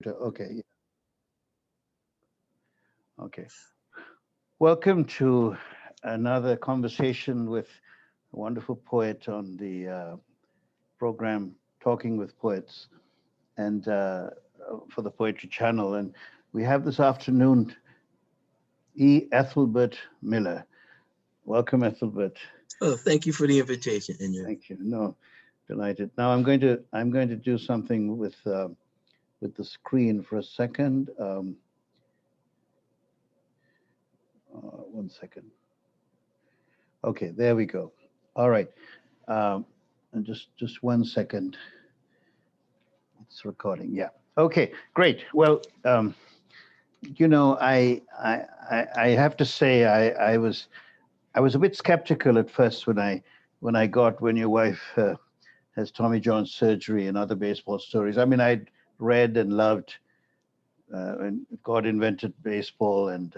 Okay. Okay. Welcome to another conversation with a wonderful poet on the program Talking with Poets and for the Poetry Channel. And we have this afternoon Ethelbert Miller. Welcome, Ethelbert. Oh, thank you for the invitation, Indran. Thank you. No, delighted. Now I'm going to do something with the screen for a second. One second. Okay, there we go. All right. And just 1 second. It's recording. Yeah. Okay. Great. Well, I have to say I was a bit skeptical at first when your wife has Tommy John surgery and other baseball stories. I mean, I'd read and loved when God invented baseball, and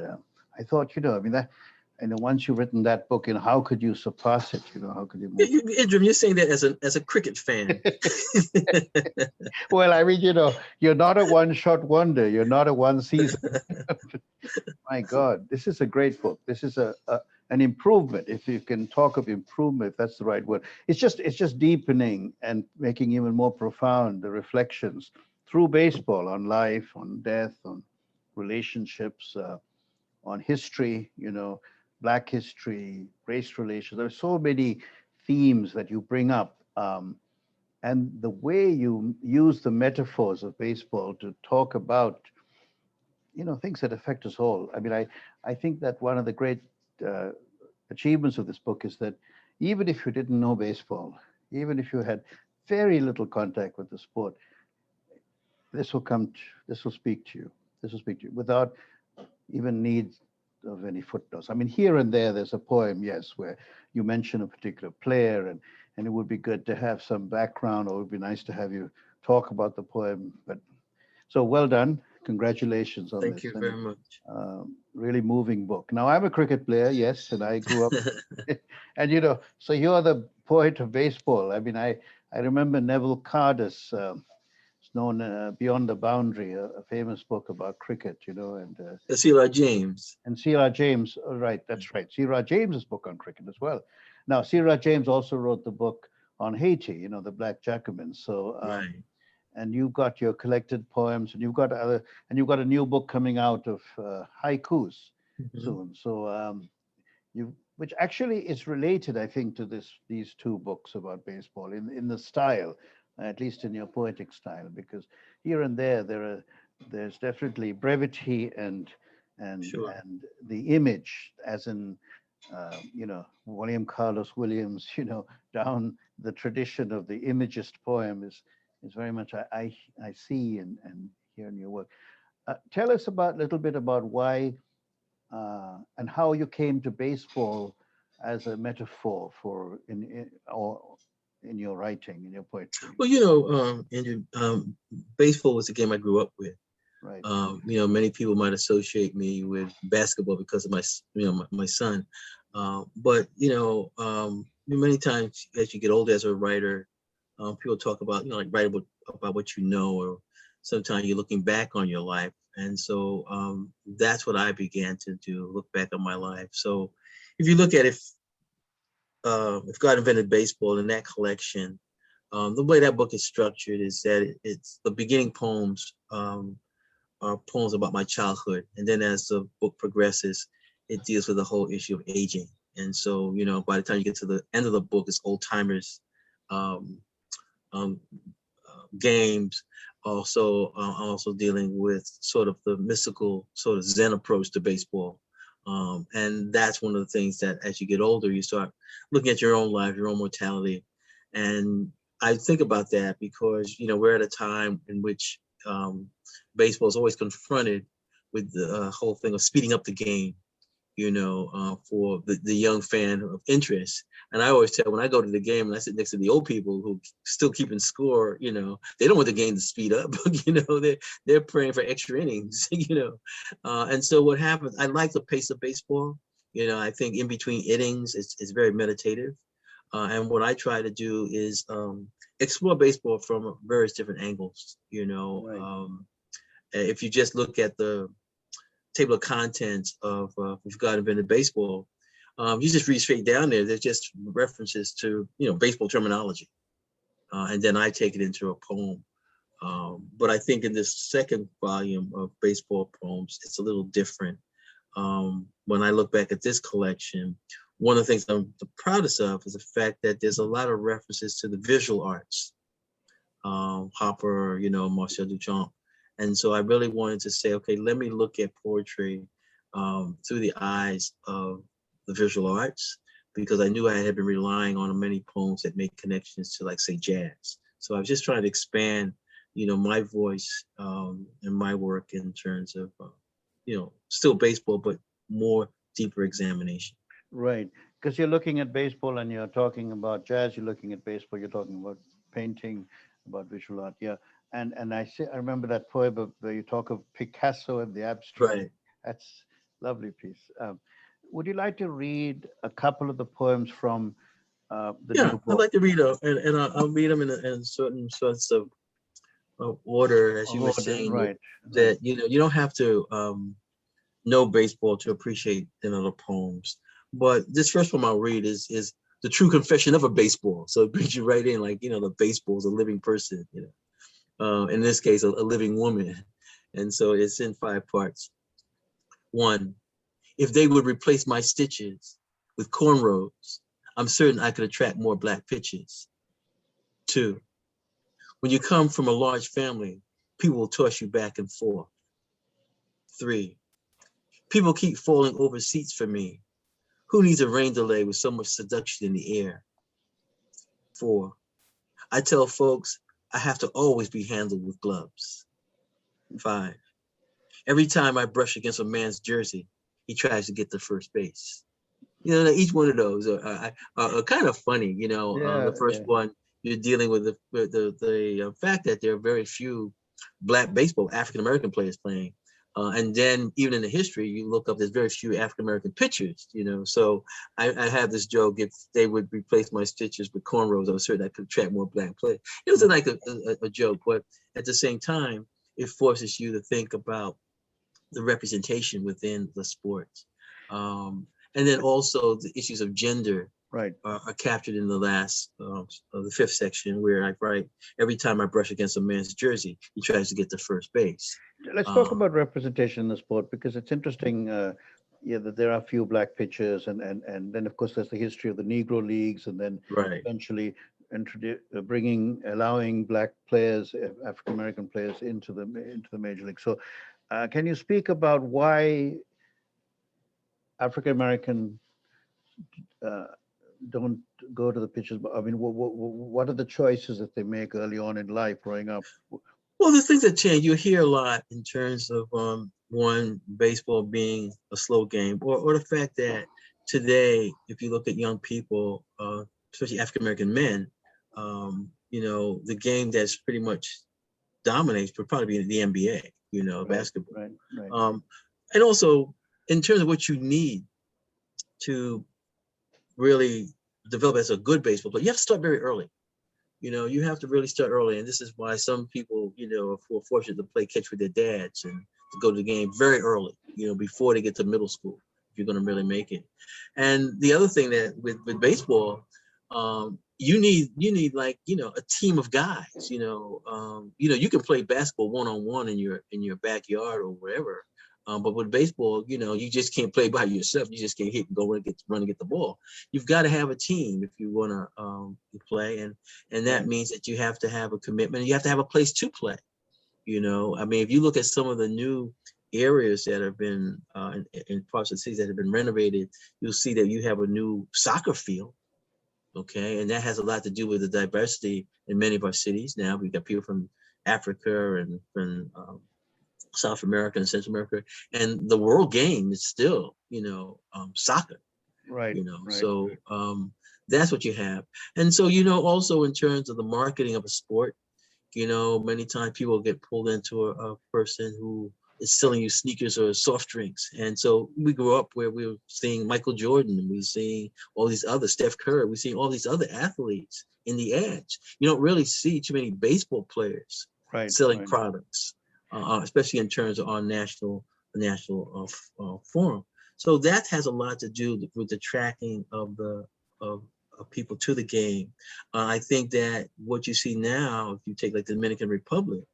I thought, I mean that. Once you've written that book, how could you surpass it? How could you move? Indran, you're saying that as a cricket fan. Well, I mean, you're not a one-shot wonder. You're not a one-season. My God, this is a great book. This is an improvement, if you can talk of improvement, if that's the right word. It's just deepening and making even more profound the reflections through baseball on life, on death, on relationships, on history, Black history, race relations. There are so many themes that you bring up. And the way you use the metaphors of baseball to talk about, things that affect us all. I mean, I think that one of the great achievements of this book is that even if you didn't know baseball, even if you had very little contact with the sport, this will speak to you. This will speak to you without even need of any footnotes. I mean, here and there's a poem, yes, where you mention a particular player, and it would be good to have some background, or it would be nice to have you talk about the poem. But so well done. Congratulations on Thank this. you very much. Really moving book. Now, I'm a cricket player, yes, and I grew up, and so you're the poet of baseball. I mean, I remember Neville Cardus. It's known Beyond the Boundary, a famous book about cricket, and C.R. James. And C.R. James, right, that's right. C.R. James's book on cricket as well. Now, C.R. James also wrote the book on Haiti, the Black Jacobins. So, Right. And you've got your collected poems, and you've got a new book coming out of haikus soon. So, which actually is related, I think, to these two books about baseball in the style, at least in your poetic style, because here and there's definitely brevity and Sure. and the image, as in William Carlos Williams, down the tradition of the imagist poem is very much I see and hear in your work. Tell us a little bit about why and how you came to baseball as a metaphor for in your writing, in your poetry. Well, Andrew, baseball was the game I grew up with. Right. Many people might associate me with basketball because of my son. But many times as you get older as a writer, people talk about, like write about what you know, or sometimes you're looking back on your life. And so that's what I began to do, look back on my life. So if you look at if God invented baseball in that collection, the way that book is structured is that it's the beginning poems are poems about my childhood. And then as the book progresses, it deals with the whole issue of aging. And so, by the time you get to the end of the book, it's old timers, games, also dealing with sort of the mystical sort of Zen approach to baseball. And that's one of the things that as you get older, you start looking at your own life, your own mortality. And I think about that because, we're at a time in which baseball is always confronted with the whole thing of speeding up the game, for the young fan of interest. And I always tell when I go to the game and I sit next to the old people who still keeping score, they don't want the game to speed up. They're praying for extra innings, And so what happens, I like the pace of baseball. I think in between innings, it's very meditative. And what I try to do is explore baseball from various different angles, Right. If you just look at the table of contents of If God Invented Baseball, you just read straight down there. There's just references to, baseball terminology. And then I take it into a poem. But I think in this second volume of baseball poems, it's a little different. When I look back at this collection, one of the things I'm the proudest of is the fact that there's a lot of references to the visual arts. Hopper, Marcel Duchamp. And so I really wanted to say, okay, let me look at poetry through the eyes of the visual arts, because I knew I had been relying on many poems that make connections to, like, say, jazz. So I was just trying to expand, my voice and my work in terms of, still baseball, but more deeper examination. Right, because you're looking at baseball and you're talking about jazz. You're looking at baseball. You're talking about painting, about visual art. Yeah, and I remember that poem where you talk of Picasso and the abstract. Right. That's lovely piece. Would you like to read a couple of the poems from the Yeah, new I'd book? like to read them, and I'll read them in certain sorts of order, as you were saying, Right, right. that you don't have to know baseball to appreciate the poems. But this first one I'll read is the true confession of a baseball. So it brings you right in, like, the baseball is a living person. In this case, a living woman, and so it's in 5 parts. 1, if they would replace my stitches with cornrows, I'm certain I could attract more black pitchers. 2, when you come from a large family, people will toss you back and forth. 3, people keep falling over seats for me. Who needs a rain delay with so much seduction in the air? 4, I tell folks I have to always be handled with gloves. 5, every time I brush against a man's jersey, he tries to get to first base. Each one of those are kind of funny. Yeah, The first yeah. one, you're dealing with the fact that there are very few black baseball African American players playing, and then even in the history, you look up, there's very few African American pitchers. So I have this joke: if they would replace my stitches with cornrows, I was certain I could attract more black players. It was like a joke, but at the same time, it forces you to think about the representation within the sport. And then also the issues of gender Right. are captured in the last of the 5th section, where I write, every time I brush against a man's jersey, he tries to get to first base. Let's talk about representation in the sport, because it's interesting. Yeah, that there are few black pitchers, and then of course there's the history of the Negro leagues, and then Right. eventually allowing black players, African American players, into the major league. So, can you speak about why African American don't go to the pitchers? I mean, what are the choices that they make early on in life, growing up? Well, there's things that change. You hear a lot in terms of one, baseball being a slow game, or the fact that today, if you look at young people, especially African American men, the game that's pretty much dominates would probably be the NBA, Right, basketball. right. And also in terms of what you need to really develop as a good baseball player, you have to start very early. You have to really start early. And this is why some people, are fortunate to play catch with their dads and to go to the game very early, before they get to middle school, if you're going to really make it. And the other thing that with baseball, you need like, a team of guys, you can play basketball one-on-one in your backyard or wherever. But with baseball, you just can't play by yourself. You just can't hit and go and run and get the ball. You've got to have a team if you want to play, and that means that you have to have a commitment. And you have to have a place to play. I mean, if you look at some of the new areas that have been in parts of the cities that have been renovated, you'll see that you have a new soccer field. Okay, and that has a lot to do with the diversity in many of our cities. Now we've got people from Africa and from South America and Central America, and the world game is still, soccer. Right. So that's what you have. And so, also in terms of the marketing of a sport, many times people get pulled into a person who is selling you sneakers or soft drinks. And so we grew up where we were seeing Michael Jordan, and we seeing all these other, Steph Curry, we seeing all these other athletes in the ads. You don't really see too many baseball players selling products. especially in terms of our national forum. So that has a lot to do with the tracking of of people to the game. I think that what you see now, if you take like the Dominican Republic,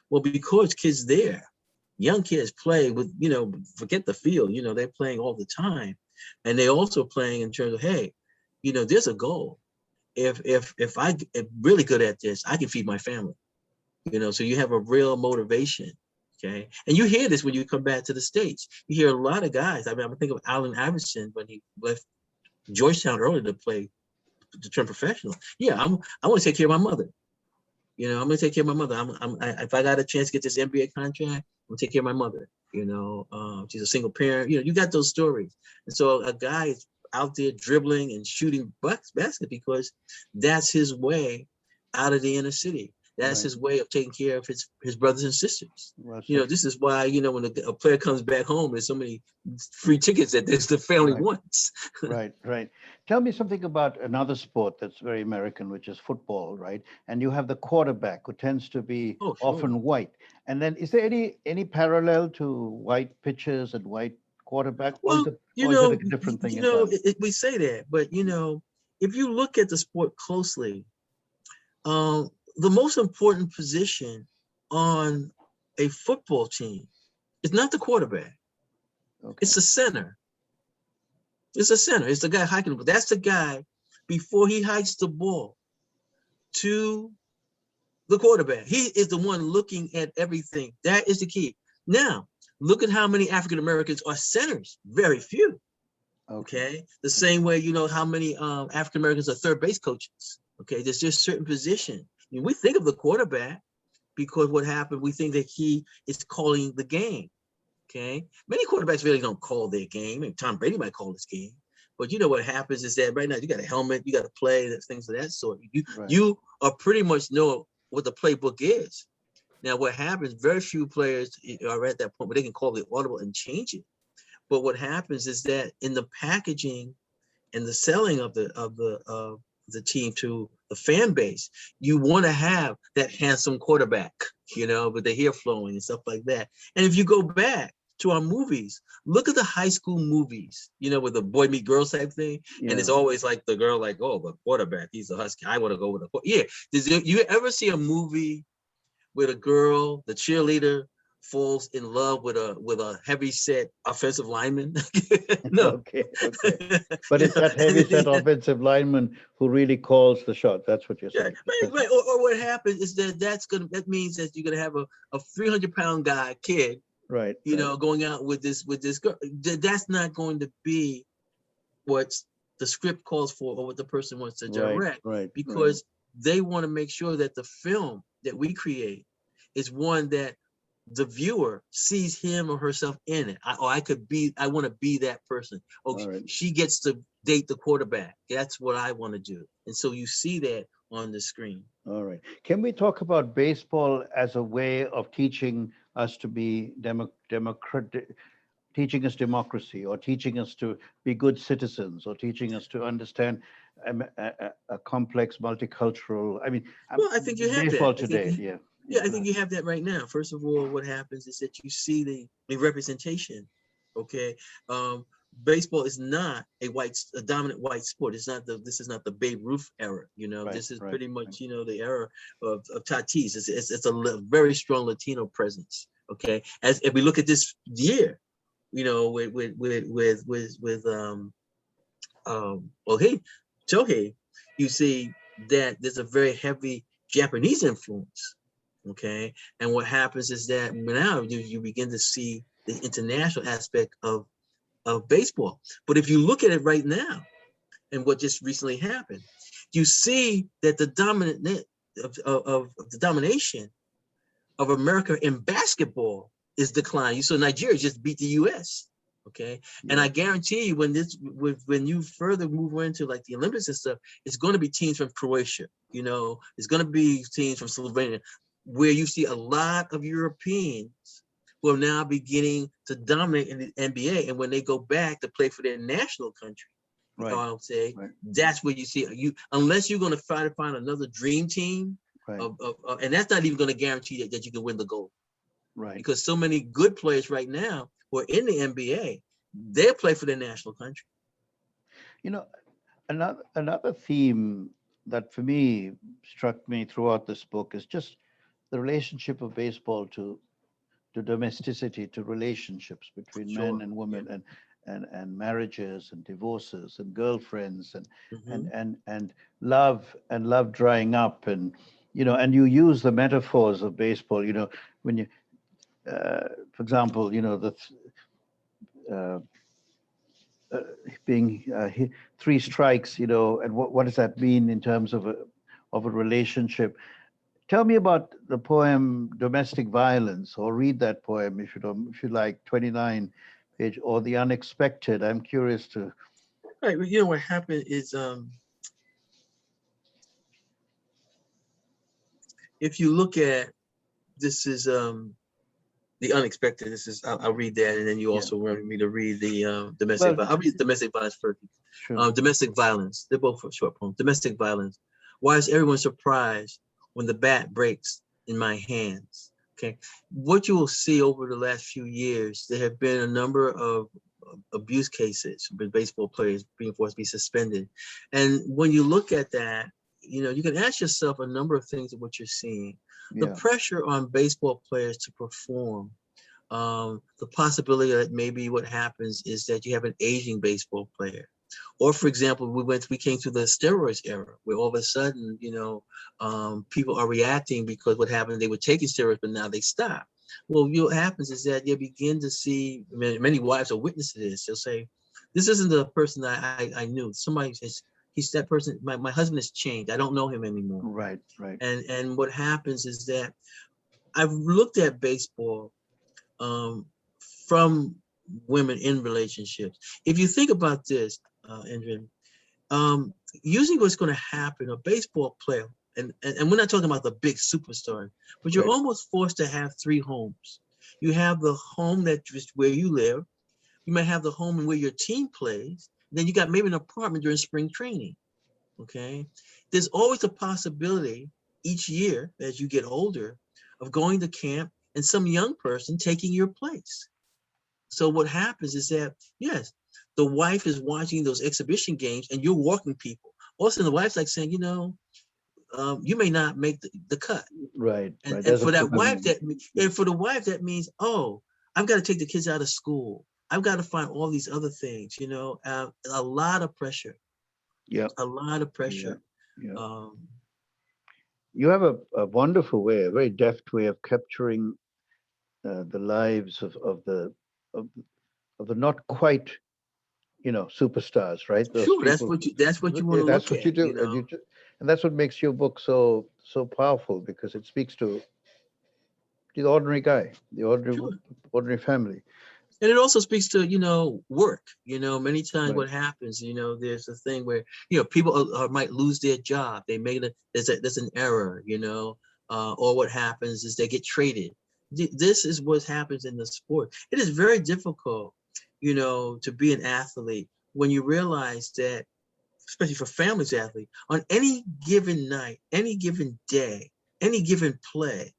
well, because kids there, young kids play with, forget the field, they're playing all the time. And they also playing in terms of, hey, there's a goal. If I am really good at this, I can feed my family. So you have a real motivation. Okay. And you hear this when you come back to the States. You hear a lot of guys. I mean, I'm thinking of Allen Iverson when he left Georgetown early to turn professional. Yeah, I want to take care of my mother. I'm going to take care of my mother. If I got a chance to get this NBA contract, I'm going to take care of my mother. She's a single parent. You got those stories. And so a guy is out there dribbling and shooting basket because that's his way out of the inner city. That's his way of taking care of his brothers and sisters. Well, This is why, when a player comes back home, there's so many free tickets that the family wants. Right. Tell me something about another sport that's very American, which is football, right? And you have the quarterback who tends to be often white. And then is there any parallel to white pitchers and white quarterback? Well, or is it a different thing entirely? We say that, but if you look at the sport closely, the most important position on a football team is not the quarterback. Okay. It's the center. It's the center. It's the guy hiking the ball. That's the guy before he hikes the ball to the quarterback. He is the one looking at everything. That is the key. Now, look at how many African Americans are centers. Very few. Okay. The same way, how many African Americans are third base coaches. Okay. There's just certain position. We think of the quarterback because what happened, we think that he is calling the game. Okay. Many quarterbacks really don't call their game. And Tom Brady might call his game. But what happens is that right now you got a helmet, you got to play, things of that sort. You are pretty much know what the playbook is. Now, what happens, very few players are at that point where they can call the audible and change it. But what happens is that in the packaging and the selling of the team to the fan base, you want to have that handsome quarterback, with the hair flowing and stuff like that. And if you go back to our movies, look at the high school movies, with the boy meet girl type thing. Yeah. And it's always like the girl, like, oh, the quarterback, he's a husky. I want to go with yeah. Did you ever see a movie with a girl, the cheerleader, falls in love with a heavy set offensive lineman? No. Okay. But it's that heavy set offensive lineman who really calls the shot. That's what you're saying. Yeah, right. Or what happens is that means that you're gonna have a 300-pound kid, right? Going out with this girl. That's not going to be what the script calls for or what the person wants to direct. Right. Because they want to make sure that the film that we create is one that the viewer sees him or herself in it. I want to be that person. She gets to date the quarterback. That's what I want to do. And so you see that on the screen. All right. Can we talk about baseball as a way of teaching us to be teaching us democracy, or teaching us to be good citizens, or teaching us to understand a complex multicultural, I think you have baseball that today. Yeah, I think you have that right now. First of all, what happens is that you see the representation. Okay, baseball is not a dominant white sport. This is not the Babe Ruth era. This is pretty much the era of Tatis. It's a very strong Latino presence. Okay, if we look at this year, with Shohei, you see that there's a very heavy Japanese influence. Okay, and what happens is that now you begin to see the international aspect of baseball. But if you look at it right now, and what just recently happened, you see that the domination of America in basketball is declining. So Nigeria just beat the U.S. Okay, and I guarantee you, when you further move into like the Olympics and stuff, it's going to be teams from Croatia. It's going to be teams from Slovenia, where you see a lot of Europeans who are now beginning to dominate in the NBA. And when they go back to play for their national country, I'll say, that's where you see unless you're going to try to find another dream team, and that's not even going to guarantee that you can win the gold. Right. because so many good players right now who are in the NBA, they play for their national country. You know, another theme that for me struck me throughout this book is just the relationship of baseball to domesticity, to relationships between men Sure. and Yeah. women, and marriages and divorces and girlfriends Hmm. and love drying up, and and you use the metaphors of baseball, when you for example, the uh, uh, being three strikes, and what does that mean in terms of a relationship? Tell me about the poem "Domestic Violence," or read that poem if you don't, if you like, 29 page, or "The Unexpected." I'm curious to. Right. Well, what happened is, if you look at this is the unexpected. This is I'll read that, and then you Yeah. also want me to read the domestic. Well, I'll read domestic violence first. sure. Domestic violence. They're both short poems. Domestic violence. Why is everyone surprised when the bat breaks in my hands? Okay. What you will see over the last few years, there have been a number of abuse cases with baseball players being forced to be suspended. And when you look at that, you can ask yourself a number of things of what you're seeing. The Yeah. pressure on baseball players to perform, the possibility that maybe what happens is that you have an aging baseball player. Or, for example, we came through the steroids era, where all of a sudden, people are reacting because what happened, they were taking steroids, but now they stop. Well, what happens is that you begin to see, many wives are witness to this. They'll say, "This isn't the person I knew. Somebody says he's that person. My husband has changed. I don't know him anymore." Right. Right. And what happens is that I've looked at baseball, um, from women in relationships. If you think about this, Indran, usually what's going to happen, a baseball player, and we're not talking about the big superstars, but you're Right. almost forced to have three homes. You have the home that just where you live. You might have the home where your team plays. Then you got maybe an apartment during spring training. Okay. There's always a possibility each year as you get older of going to camp and some young person taking your place. So what happens is that, yes, the wife is watching those exhibition games and you're walking people. Also, the wife's like saying, you may not make the cut. Right. And Right. and There's a for that wife, commitment. that means, oh, I've got to take the kids out of school. I've got to find all these other things, a lot of pressure, Yeah. a lot of Yeah. pressure. Yeah. Um, You have a wonderful way, a very deft way of capturing the lives of, of the not quite, superstars, right? Those sure, people. that's what you want to That's look what you at, do, and that's what makes your book so powerful, because it speaks to the ordinary guy, the Sure. ordinary family. And it also speaks to, work. Many times Right. what happens, there's a thing where, people might lose their job. They made there's an error, or what happens is they get traded. This is what happens in the sport. It is very difficult, to be an athlete when you realize that, especially for families athlete, on any given night, any given day, any given play,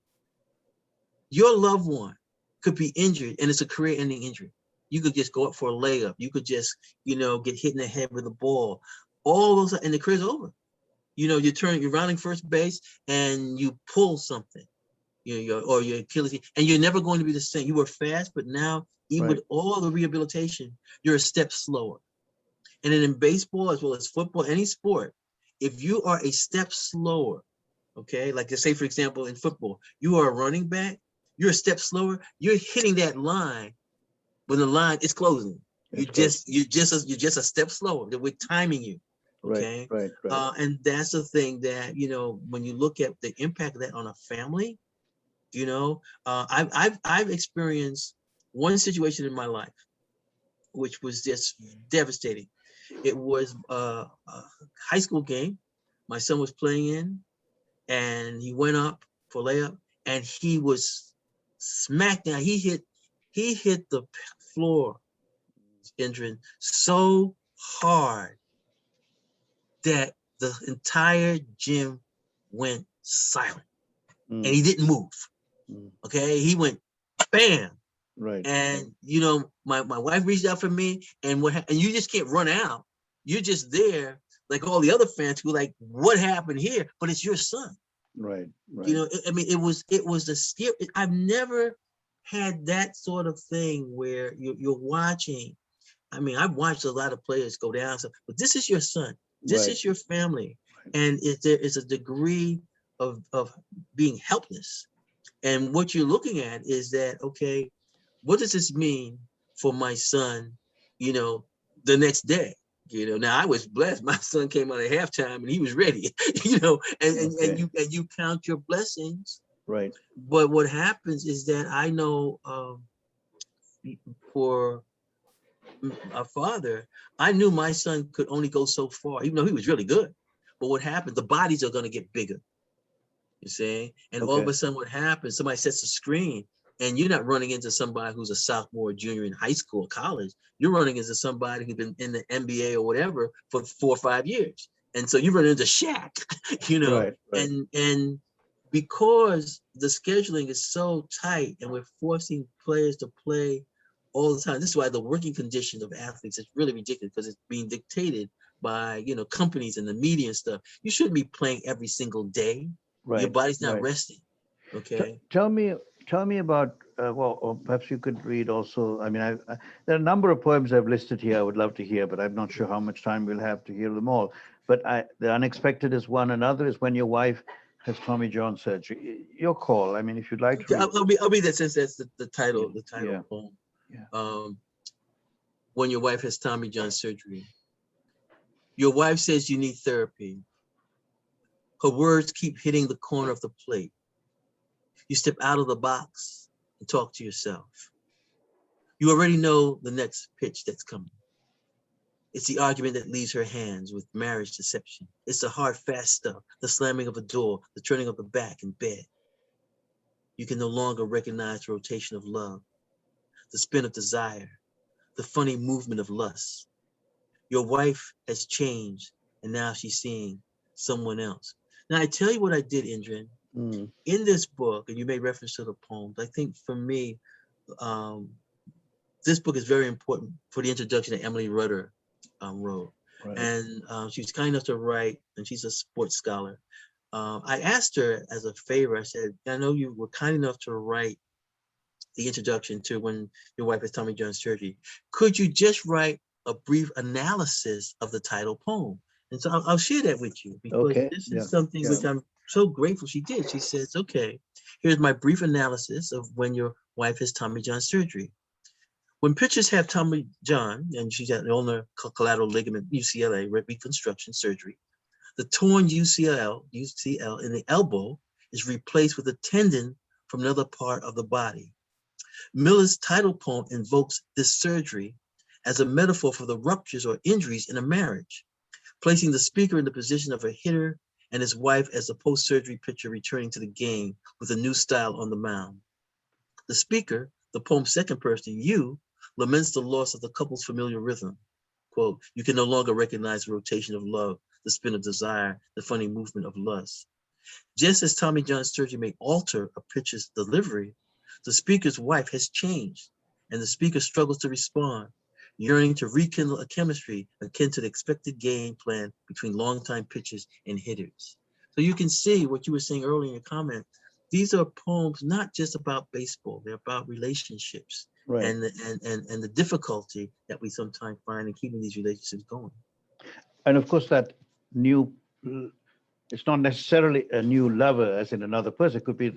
your loved one could be injured and it's a career-ending injury. You could just go up for a layup. You could just, get hit in the head with a ball. All those, and the career's over. You're rounding first base and you pull something, or your Achilles, and you're never going to be the same. You were fast, but now, even Right. with all the rehabilitation, you're a step slower. And then in baseball, as well as football, any sport, if you are a step slower, okay, like let's say, for example, in football, you are a running back, you're a step slower, you're hitting that line when the line is closing. You It's close. just you're just a step slower. That we're timing you, Right. okay. Right. Right. And that's the thing that, when you look at the impact of that on a family, I've experienced one situation in my life which was just devastating. It was a high school game my son was playing in, and he went up for layup, and he was smacked down. He hit the floor, Indran, so hard that the entire gym went silent, and Mm, he didn't move. mm. Okay, he went bam. Right. And you know, my wife reached out for me, and and you just can't run out. You're just there, like all the other fans who like, what happened here? But it's your son. Right. You Right. know, I mean, it was a scare. I've never had that sort of thing where you're watching. I mean, I've watched a lot of players go down, but this is your son. This Right. is your family, Right. and there is a degree of being helpless. And what you're looking at is that, okay, what does this mean for my son, you know, the next day? You know, now I was blessed. My son came out at halftime and he was ready, you know, Okay. and you count your blessings. Right. But what happens is that I know for a father, I knew my son could only go so far, even though he was really good. But what happened, the bodies are going to get bigger. You see, and all of Okay. a sudden, what happens? Somebody sets a screen, and you're not running into somebody who's a sophomore, junior in high school, or college. You're running into somebody who's been in the NBA or whatever for 4 or 5 years, and so you run into Shaq, you know, Right. Right. and because the scheduling is so tight, and we're forcing players to play all the time. This is why the working conditions of athletes is really ridiculous because it's being dictated by companies and the media and stuff. You shouldn't be playing every single day. Your Right. body's not Right. resting. Okay. Tell me, about, well, or perhaps you could read also. I mean, there are a number of poems I've listed here I would love to hear, but I'm not sure how much time we'll have to hear them all. But the unexpected is one. Another is when your wife has Tommy John surgery. Your call. I mean, if you'd like to Okay, read. I'll be that since that's the Yeah, title, yeah, poem. yeah. When your wife has Tommy John surgery. Your wife says you need therapy. Her words keep hitting the corner of the plate. You step out of the box and talk to yourself. You already know the next pitch that's coming. It's the argument that leaves her hands with marriage deception. It's the hard, fast stuff, the slamming of a door, the turning of the back in bed. You can no longer recognize the rotation of love, the spin of desire, the funny movement of lust. Your wife has changed, and now she's seeing someone else. Now, I tell you what I did, Indran. Mm, In this book, and you made reference to the poems, I think for me, um, this book is very important for the introduction that Emily Rudder wrote. right. And she was kind enough to write, and she's a sports scholar. I asked her as a favor, I said, I know you were kind enough to write the introduction to when your wife has Tommy John surgery. Could you just write a brief analysis of the title poem? And so I'll share that with you because Okay. this Yeah. is something Yeah. which I'm so grateful she did. She says, okay, here's my brief analysis of when your wife has Tommy John surgery. When pitchers have Tommy John, and she's at the ulnar collateral ligament UCLA reconstruction surgery, the torn UCL in the elbow is replaced with a tendon from another part of the body. Miller's title poem invokes this surgery as a metaphor for the ruptures or injuries in a marriage, placing the speaker in the position of a hitter and his wife as a post-surgery pitcher returning to the game with a new style on the mound. The speaker, the poem's second person, you, laments the loss of the couple's familiar rhythm. Quote, you can no longer recognize the rotation of love, the spin of desire, the funny movement of lust. Just as Tommy John's surgery may alter a pitcher's delivery, the speaker's wife has changed, and the speaker struggles to respond, yearning to rekindle a chemistry akin to the expected game plan between longtime pitchers and hitters. So you can see what you were saying earlier in your comment. These are poems not just about baseball; they're about relationships Right. and the difficulty that we sometimes find in keeping these relationships going. And of course, that new, it's not necessarily a new lover as in another person. It could be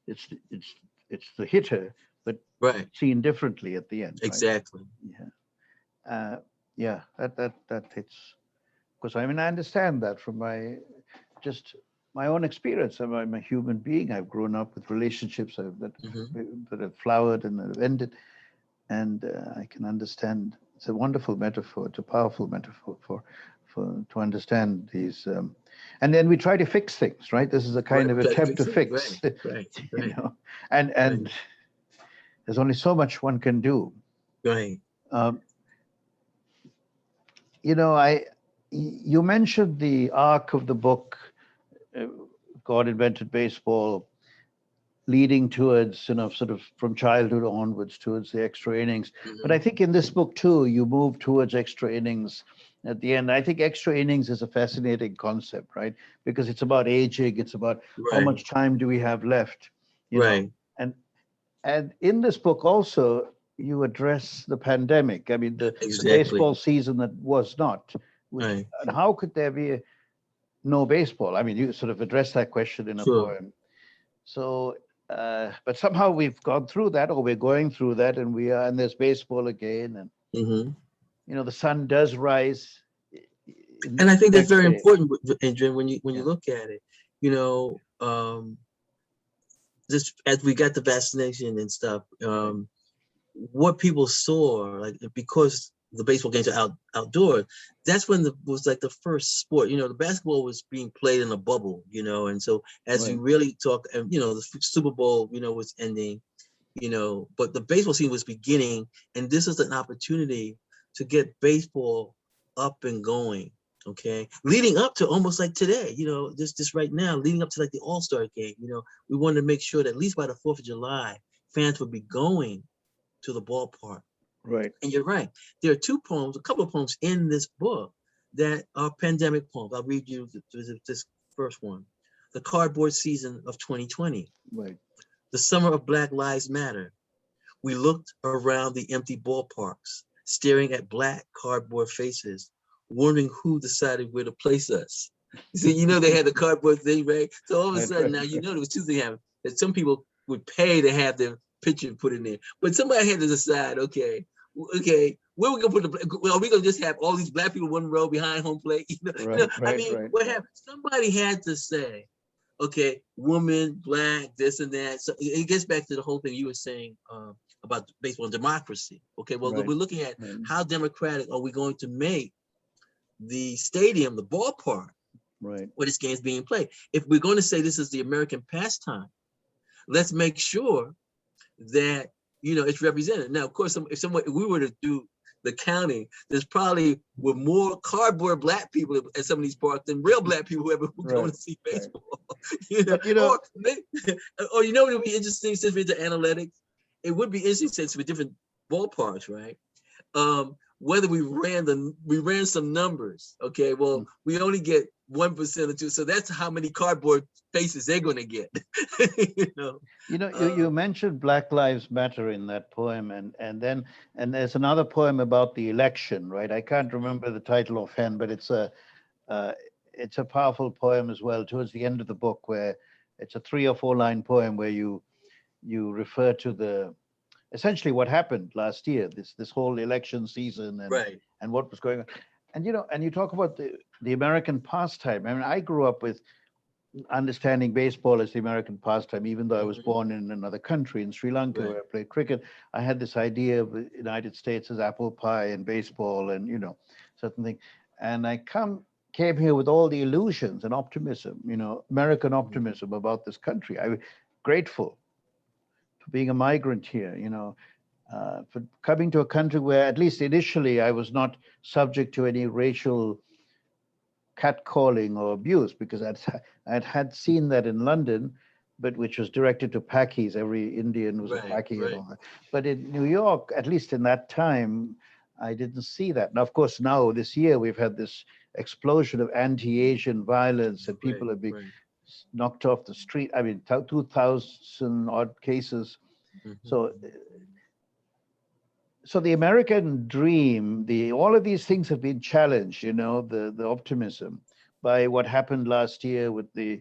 it's it's it's the hitter, but Right. seen differently at the end, right? Exactly. Yeah. Yeah. That hits. Because I mean, I understand that from just my own experience. I'm a human being. I've grown up with relationships Mm-hmm. that have flowered and that have ended, and I can understand. It's a wonderful metaphor. It's a powerful metaphor for to understand these. And then we try to fix things, right? This is a kind Right. of We try to attempt to fix it. fix, Right. Right. Right. and Right. there's only so much one can do. Right. Um, you mentioned the arc of the book, uh, God Invented Baseball, leading towards, sort of from childhood onwards towards the extra innings. But I think in this book too, you move towards extra innings at the end. I think extra innings is a fascinating concept, right? Because it's about aging, it's about how Right, much time do we have left, you know. right, And and in this book also, you address the pandemic. I mean, the exactly. baseball season that was not, which, Right, and how could there be no baseball? I mean, you sort of address that question in a sure. poem. So, but somehow we've gone through that, or we're going through that, and and there's baseball again, and Hmm. the sun does rise in And I think the that's next very day. important, Indran, when you Yeah, look at it. You know, just as we got the vaccination and stuff, right, what people saw, like because the baseball games are outdoors, that's when the was like the first sport. You know, the basketball was being played in a bubble. You know, and so as you right, really talk, and the Super Bowl, was ending. But the baseball season was beginning, and this is an opportunity to get baseball up and going. Okay, leading up to almost like today, just right now, leading up to like the All-Star game. We wanted to make sure that at least by the 4th of July, fans would be going to the ballpark. right. And you're right. There are a couple of poems in this book that are pandemic poems. I'll read you this first one. The Cardboard Season of 2020. Right. The Summer of Black Lives Matter. We looked around the empty ballparks, staring at black cardboard faces, wondering who decided where to place us. See, they had the cardboard thing, right? So all of a Right, sudden, right, now there was two things happening. That some people would pay to have their picture put in there, but somebody had to decide, okay, where are we gonna put are we gonna just have all these black people one row behind home plate? right, I right, mean, right, what happened? Somebody had to say, okay, woman, black, this and that. So it gets back to the whole thing you were saying about baseball and democracy. Okay, well, right, we're looking at right, how democratic are we going to make the stadium, the ballpark, right, where this game is being played. If we're going to say this is the American pastime, let's make sure that it's represented. Now, of course, if we were to do the counting, there's probably were more cardboard black people at some of these parks than real black people who ever going right, to see right. baseball. But Or or what would be interesting since we're into analytics, it would be interesting since we're different ballparks, right? Whether we ran some numbers. Okay, well, we only get 1% or 2, so that's how many cardboard faces they're going to get. You mentioned Black Lives Matter in that poem, and there's another poem about the election, right? I can't remember the title offhand, but uh, it's a powerful poem as well. Towards the end of the book, where it's a 3 or 4 line poem where you refer to the essentially what happened last year, this whole election season, right. and what was going on, and you talk about the American pastime. I mean, I grew up with understanding baseball as the American pastime, even though I was born in another country, in Sri Lanka, Right. where I played cricket. I had this idea of the United States as apple pie and baseball and, certain things. And came here with all the illusions and optimism, American optimism about this country. I'm grateful for being a migrant here, for coming to a country where, at least initially, I was not subject to any racial catcalling or abuse, because I'd had seen that in London, but which was directed to Pakis. Every Indian was a Right. Paki and Right. all that. But in New York, at least in that time, I didn't see that. Now, of course, now this year we've had this explosion of anti-Asian violence, and Right. people are being Right. knocked off the street. I mean, 2,000 odd cases. Mm-hmm. So the American dream, all of these things have been challenged, the optimism, by what happened last year with the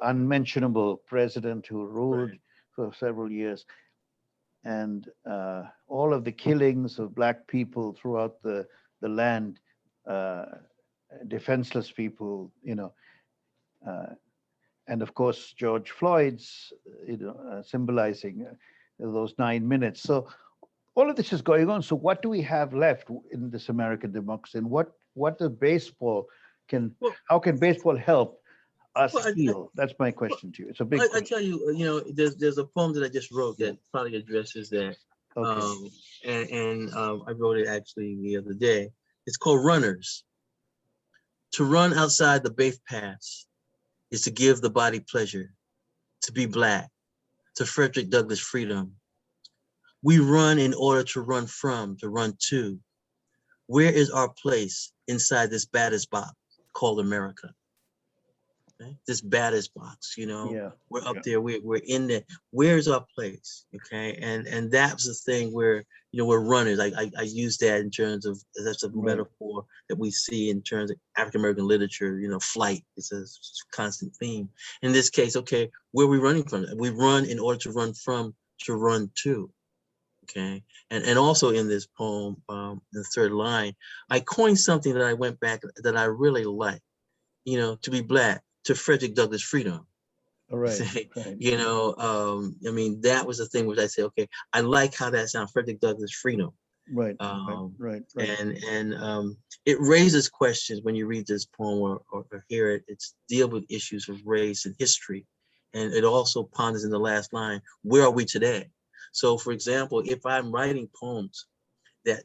unmentionable president who ruled Right. for several years, and all of the killings of black people throughout the land, uh, defenseless people, uh, and of course George Floyd's, symbolizing those 9 minutes. So all of this is going on. So what do we have left in this American democracy, and what does baseball Well, how can baseball help us well, heal? That's my question to you. It's a big I question. tell you, there's a poem that I just wrote Yeah. that probably addresses that. Okay. And I wrote it actually the other day. It's called Runners. To run outside the base paths is to give the body pleasure. to be Black, to Frederick Douglass' freedom. We run in order to run from, to run to. Where is our place inside this baddest box called America? Okay? This baddest box, you know, Yeah. we're up there, we're in there. Where's our place? Okay, and that's the thing where, you know, we're runners. I use that in terms of, that's a metaphor that we see in terms of African American literature. You know, flight is a constant theme. In this case, okay, where are we running from? We run in order to run from, to run to. Okay, and also in this poem, the third line, I coined something that I went back that I really like. You know, to be Black, to Frederick Douglass' freedom. All right. Say, Right. you know, I mean, that was the thing which I said, okay, I like how that sounds, Frederick Douglass' freedom. Right. Right. And it raises questions when you read this poem or hear it. It's deal with issues of race and history. And it also ponders in the last line, where are we today? So for example, if I'm writing poems that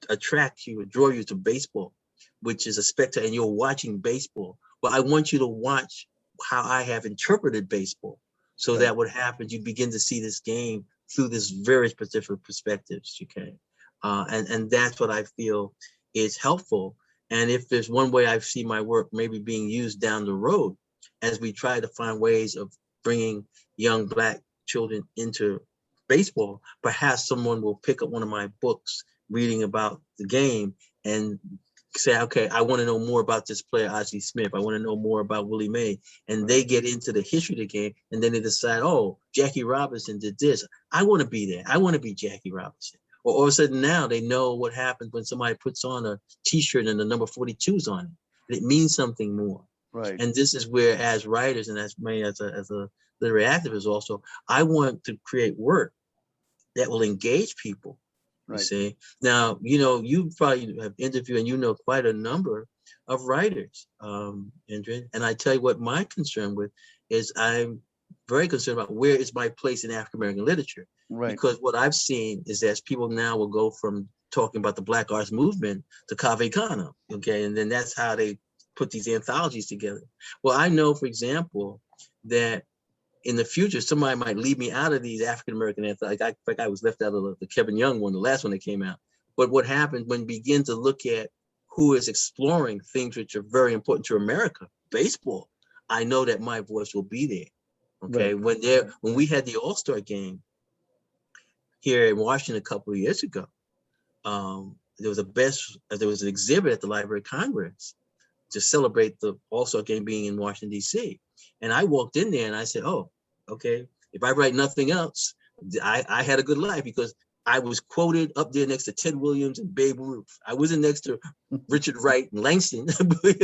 attract you or draw you to baseball, which is a spectator, and you're watching baseball, well, I want you to watch how I have interpreted baseball. So that what happens, you begin to see this game through this very specific perspectives, okay? And that's what I feel is helpful. And if there's one way I see my work maybe being used down the road, as we try to find ways of bringing young Black children into baseball, perhaps someone will pick up one of my books reading about the game and say, okay, I want to know more about this player, Ozzie Smith. I want to know more about Willie May. And they get into the history of the game, and then they decide, oh, Jackie Robinson did this. I want to be there. I want to be Jackie Robinson. Or all of a sudden now they know what happens when somebody puts on a t-shirt and the number 42's on it. It means something more. Right. And this is where, as writers and as me as a literary activist also, I want to create work that will engage people. You see, now, you know, you probably have interviewed and you know quite a number of writers, Indran, and I tell you what my concern with is I'm very concerned about where is my place in African American literature. Because what I've seen is that people now will go from talking about the Black arts movement to Cave Canem, okay, and then that's how they put these anthologies together. Well, I know, for example, that in the future, somebody might leave me out of these African American anthologies. Like I was left out of the Kevin Young one, the last one that came out. But what happens when we begin to look at who is exploring things which are very important to America, baseball, I know that my voice will be there. Okay, when we had the All-Star game here in Washington a couple of years ago, there was an exhibit at the Library of Congress to celebrate the All-Star game being in Washington, D.C. And I walked in there and I said, oh, okay, if I write nothing else, I had a good life because I was quoted up there next to Ted Williams and Babe Ruth. I wasn't next to Richard Wright and Langston. Somebody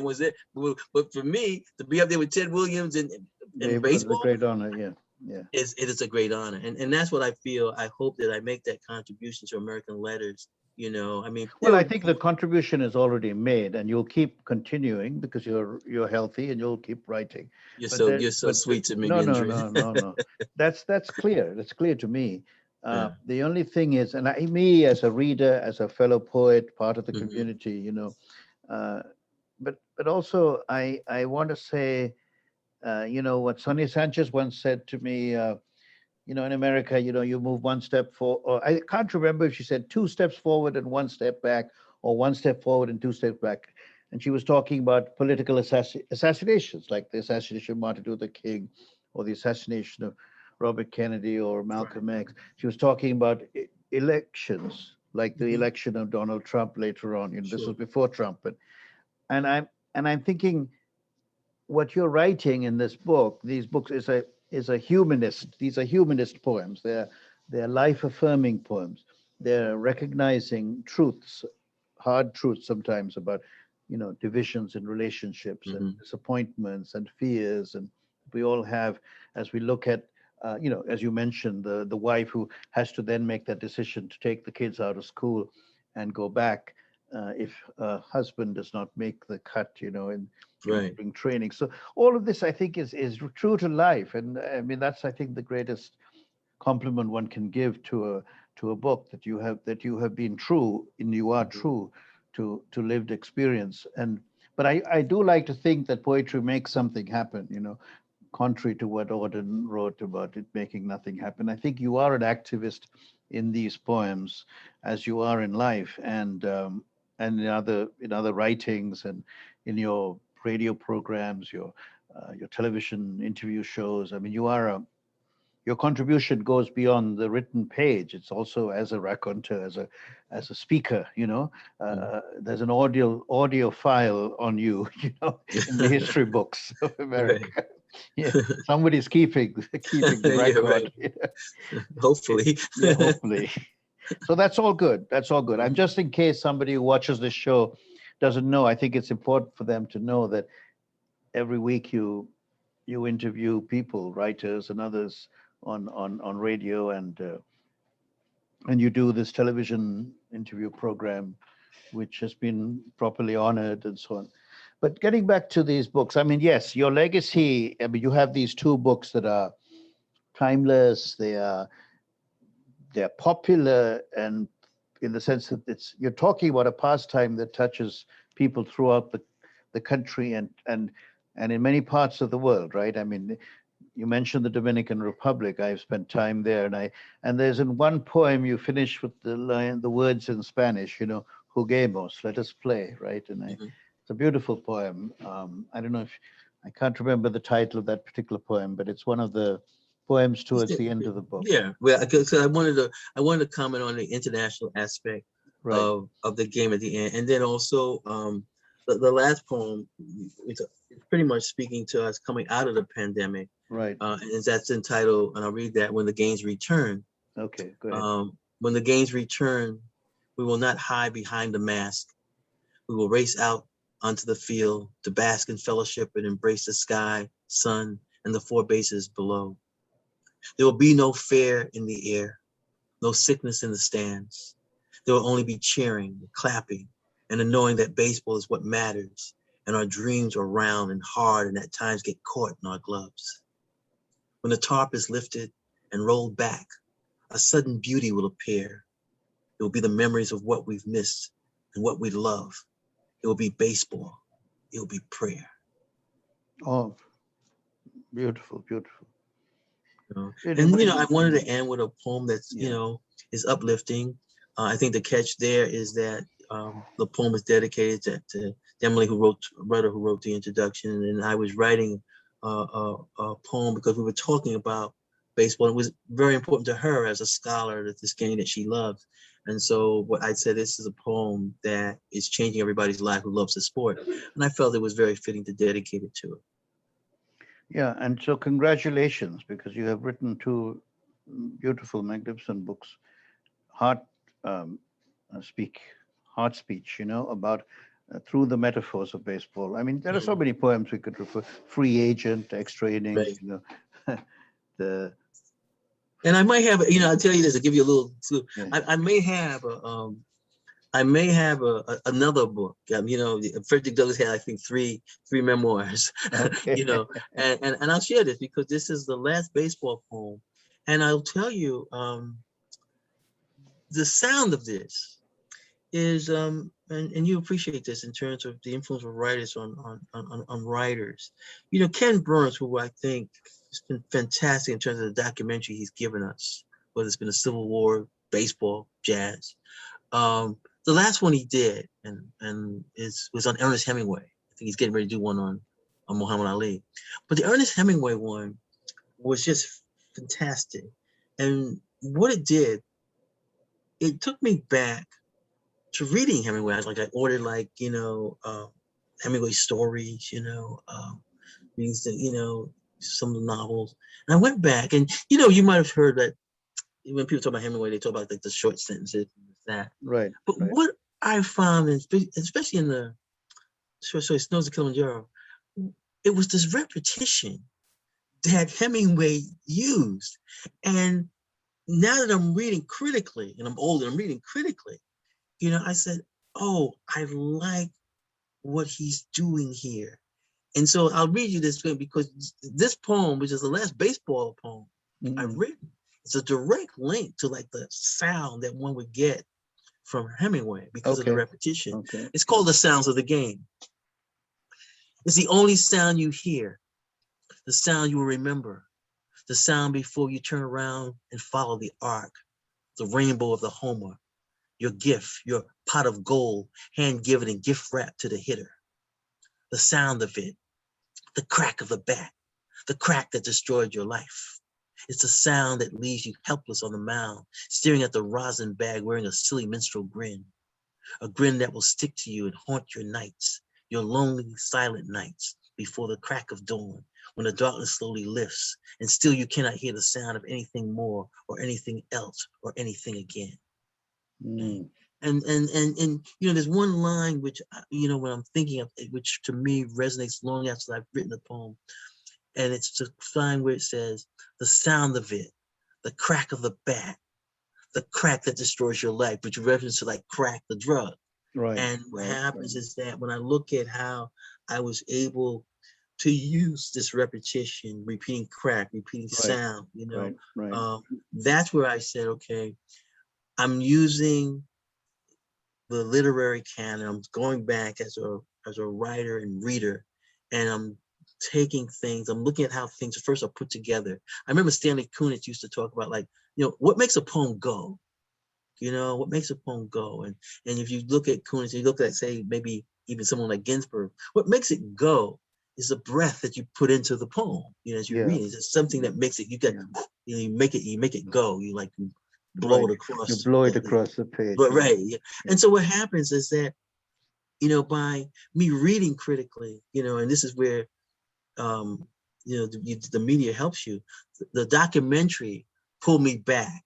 was there. But for me, to be up there with Ted Williams and baseball, it's a great honor, it is a great honor. And that's what I feel. I hope that I make that contribution to American letters. You know, I mean, well, I think the contribution is already made, and you'll keep continuing because you're healthy, and you'll keep writing. You're so sweet to me. No. That's clear. That's clear to me. The only thing is, and me as a reader, as a fellow poet, part of the community, you know, but also I want to say, you know, what Sonny Sanchez once said to me. You know, in America, you know, you move one step forward, or I can't remember if she said 2 steps forward and 1 step back, or 1 step forward and 2 steps back. And she was talking about political assassinations, like the assassination of Martin Luther King, or the assassination of Robert Kennedy or Malcolm X. She was talking about elections, like the election of Donald Trump later on. You know, this was before Trump, and I'm thinking, what you're writing in this book, these books, is a humanist. These are humanist poems. They're life-affirming poems. They're recognizing truths, hard truths sometimes about, you know, divisions in relationships and disappointments and fears, and we all have, as we look at, you know, as you mentioned, the wife who has to then make that decision to take the kids out of school and go back if husband does not make the cut, you know, in spring training. So all of this, I think, is true to life, and I mean that's, I think, the greatest compliment one can give to a book, that you have been true, and you are true to lived experience. But I do like to think that poetry makes something happen, you know. contrary to what Auden wrote about it making nothing happen. I think you are an activist in these poems, as you are in life, and in other writings, and in your radio programs, your television interview shows. I mean, your contribution goes beyond the written page. It's also as a raconteur, as a speaker. There's an audio file on you, in the history books of America. Right. Yeah, somebody's keeping the Yeah, record. right. Hopefully. Yeah, hopefully. So that's all good. That's all good. I'm just in case somebody who watches this show doesn't know. I think it's important for them to know that every week you interview people, writers and others on radio, and you do this television interview program, which has been properly honored and so on. But getting back to these books, I mean, yes, your legacy. I mean, you have these two books that are timeless. They're popular, and in the sense that you're talking about a pastime that touches people throughout the country and in many parts of the world, right? I mean, you mentioned the Dominican Republic. I've spent time there, and there's in one poem you finish with the words in Spanish, "Juguemos, let us play," right? And it's a beautiful poem. I don't know if I can't remember the title of that particular poem, but it's one of the poems towards the end of the book. Yeah, well, I wanted to comment on the international aspect Right. of the game at the end, and then also the last poem. It's pretty much speaking to us coming out of the pandemic. Right. And that's entitled, and I'll read that: "When the games return." Okay, go ahead. When the games return, we will not hide behind the mask. We will race out onto the field to bask in fellowship and embrace the sky, sun, and the four bases below. There will be no fear in the air, no sickness in the stands. There will only be cheering, clapping, and the knowing that baseball is what matters, and our dreams are round and hard and at times get caught in our gloves. When the tarp is lifted and rolled back, a sudden beauty will appear. It will be the memories of what we've missed and what we love. It will be baseball. It will be prayer. Oh, beautiful, beautiful. And I wanted to end with a poem that's is uplifting. I think the catch there is that the poem is dedicated to Emily, who wrote the introduction, and I was writing a poem because we were talking about baseball. It was very important to her as a scholar, that this game that she loves. And so what I said, this is a poem that is changing everybody's life who loves the sport. And I felt it was very fitting to dedicate it to her. Yeah, and so congratulations, because you have written two beautiful, magnificent books, heart speech, about through the metaphors of baseball. I mean, there are so many poems we could refer: Free Agent, Extra Innings, right. The. And I might have, I'll tell you this, to give you a little clue. Yeah. I may have another book. Frederick Douglass had, I think, three memoirs. Okay. And I'll share this because this is the last baseball poem, and I'll tell you, the sound of this is, and you appreciate this in terms of the influence of writers on writers. Ken Burns, who I think has been fantastic in terms of the documentary he's given us, whether it's been a Civil War, baseball, jazz. The last one he did and was on Ernest Hemingway. I think he's getting ready to do one on Muhammad Ali. But the Ernest Hemingway one was just fantastic. And what it did, it took me back to reading Hemingway. I ordered Hemingway stories, some of the novels. And I went back, and you might have heard that when people talk about Hemingway, they talk about the short sentences and that. Right. But what I found, especially in the short story Snows of Kilimanjaro, it was this repetition that Hemingway used. And now that I'm reading critically, and I'm older, I'm reading critically, I said, oh, I like what he's doing here. And so I'll read you this thing, because this poem, which is the last baseball poem I've written, it's a direct link to the sound that one would get from Hemingway because of the repetition. Okay. It's called The Sounds of the Game. It's the only sound you hear. the sound you will remember, the sound before you turn around and follow the arc, the rainbow of the Homer, your gift, your pot of gold, hand-given and gift-wrapped to the hitter, the sound of it, the crack of the bat, the crack that destroyed your life. It's a sound that leaves you helpless on the mound, staring at the rosin bag, wearing a silly minstrel grin, a grin that will stick to you and haunt your nights, your lonely, silent nights before the crack of dawn, when the darkness slowly lifts, and still you cannot hear the sound of anything more or anything else or anything again. Mm. And there's one line which when I'm thinking of it, which to me resonates long after I've written the poem, and it's the line where it says, "The sound of it, the crack of the bat, the crack that destroys your life," which reference to like crack, the drug. Right. And what Right. happens is that when I look at how I was able to use this repetition, repeating crack, repeating Right. sound, Right. Right. that's where I said, okay, I'm using the literary canon. I'm going back as a writer and reader, and I'm taking things. I'm looking at how things first are put together. I remember Stanley Kunitz used to talk about, like, what makes a poem go. What makes a poem go, and if you look at Kunitz, you look at, say, maybe even someone like Ginsberg, what makes it go is the breath that you put into the poem. As you read, it's something that makes it. You got, you make it go. You like blow Right. it across. You blow it across the page. But right, yeah. And so what happens is that, by me reading critically, and this is where, the media helps you. The documentary pulled me back.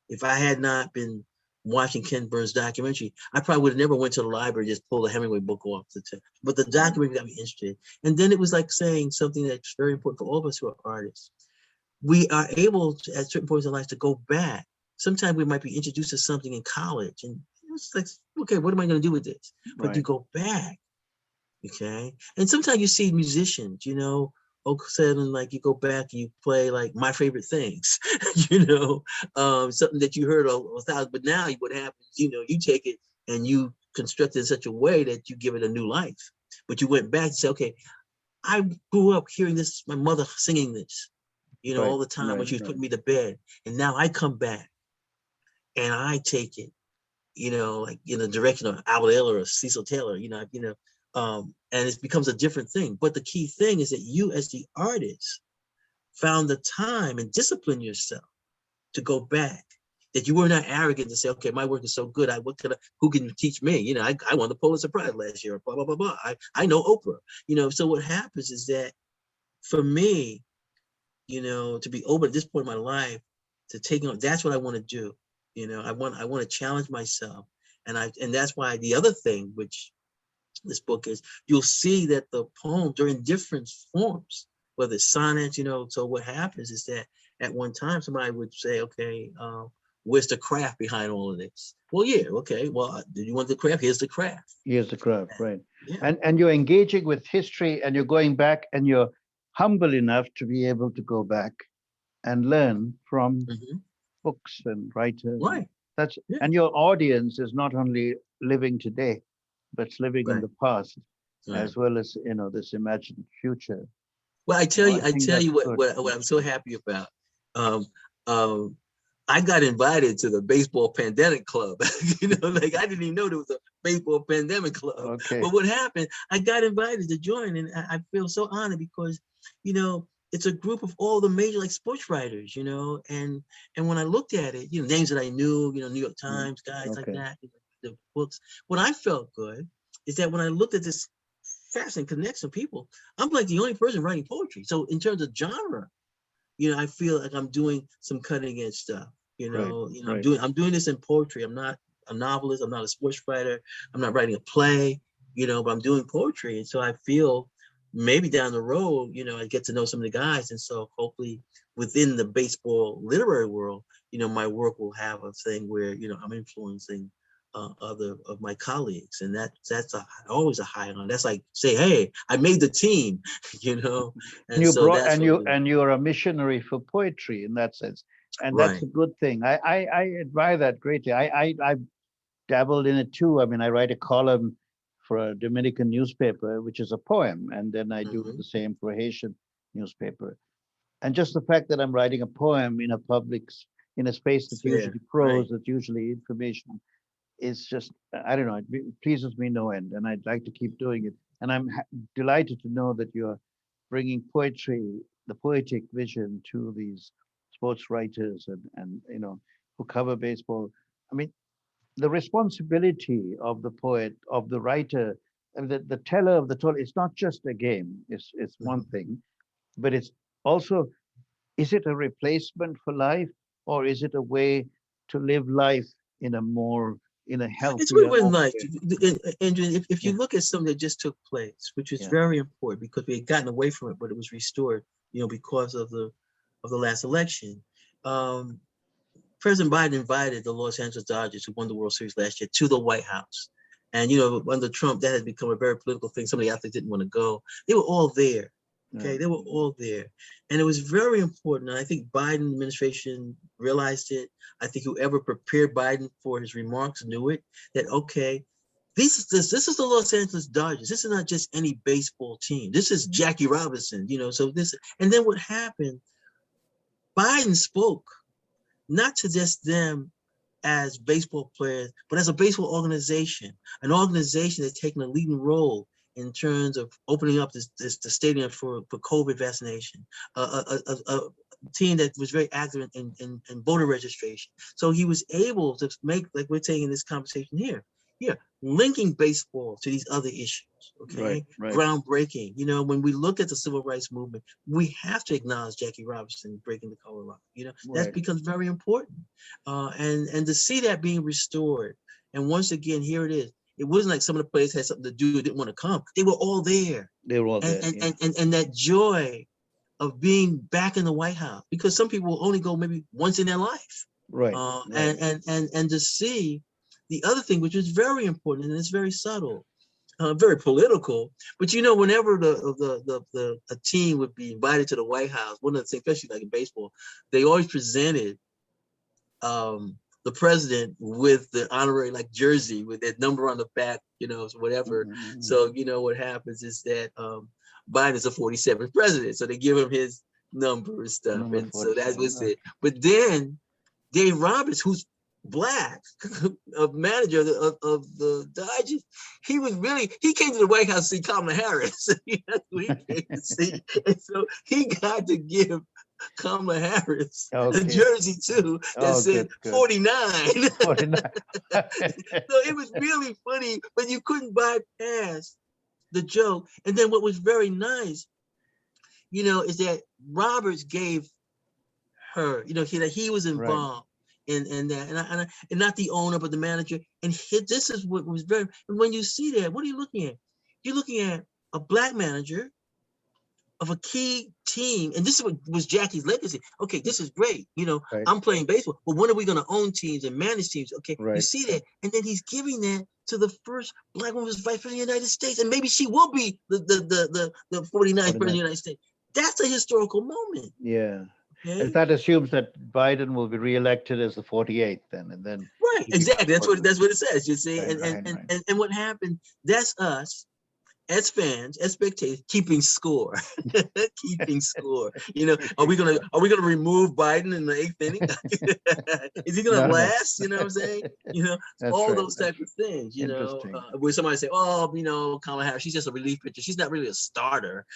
If I had not been watching Ken Burns' documentary, I probably would have never went to the library, just pulled a Hemingway book off the tip. But the documentary got me interested. And then it was like saying something that's very important for all of us who are artists. We are able to, at certain points in life, to go back. Sometimes we might be introduced to something in college, and it's like, okay, what am I going to do with this? But you go back, okay? And sometimes you see musicians, all of a sudden, like, you go back and you play like My Favorite Things, something that you heard a thousand, but now what happens, you take it and you construct it in such a way that you give it a new life. But you went back and say, okay, I grew up hearing this, my mother singing this, all the time when she was putting me to bed. And now I come back and I take it, like in the direction of Albert Eller or Cecil Taylor, and it becomes a different thing. But the key thing is that you, as the artist, found the time and discipline yourself to go back. That you were not arrogant to say, okay, my work is so good. Who can teach me? I won the Pulitzer Prize last year, blah, blah, blah, blah. I know Oprah, so what happens is that for me, to be open at this point in my life, to take on, that's what I want to do. I want to challenge myself. And that's why the other thing, which this book is, you'll see that the poem during different forms, whether it's sonnets, so what happens is that at one time somebody would say, okay, where's the craft behind all of this? Well, yeah, okay, well, do you want the craft? Here's the craft. Here's the craft, right. Yeah. And you're engaging with history, and you're going back, and you're humble enough to be able to go back and learn from books and writers. Right. And your audience is not only living today, but it's living in the past, as well as this imagined future. Well, I tell you what I'm so happy about. I got invited to the baseball pandemic club. Like, I didn't even know there was a baseball pandemic club. Okay. But what happened, I got invited to join, and I feel so honored because, it's a group of all the major, like, sports writers, and when I looked at it, names that I knew, New York Times guys like that, the books. What I felt good is that when I looked at this fascinating connection of people, I'm like the only person writing poetry. So in terms of genre, I feel like I'm doing some cutting edge stuff. I'm doing this in poetry. I'm not a novelist. I'm not a sports writer. I'm not writing a play. But I'm doing poetry, and so I feel maybe down the road, I get to know some of the guys, and so hopefully within the baseball literary world, my work will have a thing where I'm influencing other of my colleagues, and that's always a high on. That's like say, hey, I made the team, And you're a missionary for poetry in that sense, and that's a good thing. I admire that greatly. I dabbled in it too. I mean, I write a column for a Dominican newspaper, which is a poem, and then I do the same for Haitian newspaper. And just the fact that I'm writing a poem in a in a space that's Fair, usually right? prose, that's usually information, is just, I don't know, it pleases me no end, and I'd like to keep doing it. And I'm delighted to know that you're bringing poetry, the poetic vision to these sports writers and who cover baseball. I mean, the responsibility of the poet, of the writer, and the teller of the tale, it's not just a game, it's one Mhm. thing, but it's also, is it a replacement for life, or is it a way to live life in a more, in a It's really, healthier, really more nice. fair? Andrew, if you Yeah, look at something that just took place, which was yeah, very important because we had gotten away from it, but it was restored, because of the last election. Um, President Biden invited the Los Angeles Dodgers, who won the World Series last year, to the White House. And under Trump, that has become a very political thing. Some of the athletes didn't want to go. They were all there. Okay, right, they were all there, and it was very important. And I think Biden administration realized it. I think whoever prepared Biden for his remarks knew it. That okay, this is the Los Angeles Dodgers. This is not just any baseball team. This is Jackie Robinson. So this, and then what happened? Biden spoke not to just them as baseball players, but as a baseball organization, an organization that's taking a leading role in terms of opening up the stadium for COVID vaccination, a team that was very active in voter registration. So he was able to make, like we're taking this conversation here, linking baseball to these other issues. right, Okay, right, groundbreaking. When we look at the civil rights movement, we have to acknowledge Jackie Robinson breaking the color line. That right, becomes very important, and to see that being restored. And once again, here it is. It wasn't like some of the players had something to do, didn't want to come. They were all there, they were all and there. and Yeah, and and that joy of being back in the White House, because some people will only go maybe once in their life, right, right, and to see the other thing, which is very important and it's very subtle, very political. But whenever a team would be invited to the White House, one of the things, especially like in baseball, they always presented the president with the honorary like jersey with that number on the back, so whatever. mhm, So what happens is that Biden is a 47th president, so they give him his number and stuff, number and so that 47. was it. But then Dave Roberts, who's black, a manager of the Dodgers, he came to the White House to see Kamala Harris. That's who he came to see, and so he got to give Kamala Harris a Okay. jersey too that Oh, said good, good. 49. 49. So it was really funny, but you couldn't bypass the joke. And then what was very nice, is that Roberts gave her, he was Right. involved in that, and not the owner, but the manager. And this is what was very. And when you see that, what are you looking at? You're looking at a black manager of a key team, and this is what was Jackie's legacy. Okay, this is great. Right. I'm playing baseball, but when are we going to own teams and manage teams? Okay, you Right. see that, and then he's giving that to the first black woman who's vice president of the United States, and maybe she will be the 49th president of the 49. United States. That's a historical moment. Yeah. And Okay, that assumes that Biden will be reelected as the 48th then, and then right, he becomes exactly. That's what 49. it says. You see, Right, and and right, and right. and, and what happened? That's us as fans, as spectators, keeping score, keeping score. Keeping score. Are we gonna remove Biden in the eighth inning? Is he gonna No, no. last? You know what I'm saying? That's All right. those That's type of things. interesting. Where somebody say, "Oh, Kamala Harris, she's just a relief pitcher. She's not really a starter."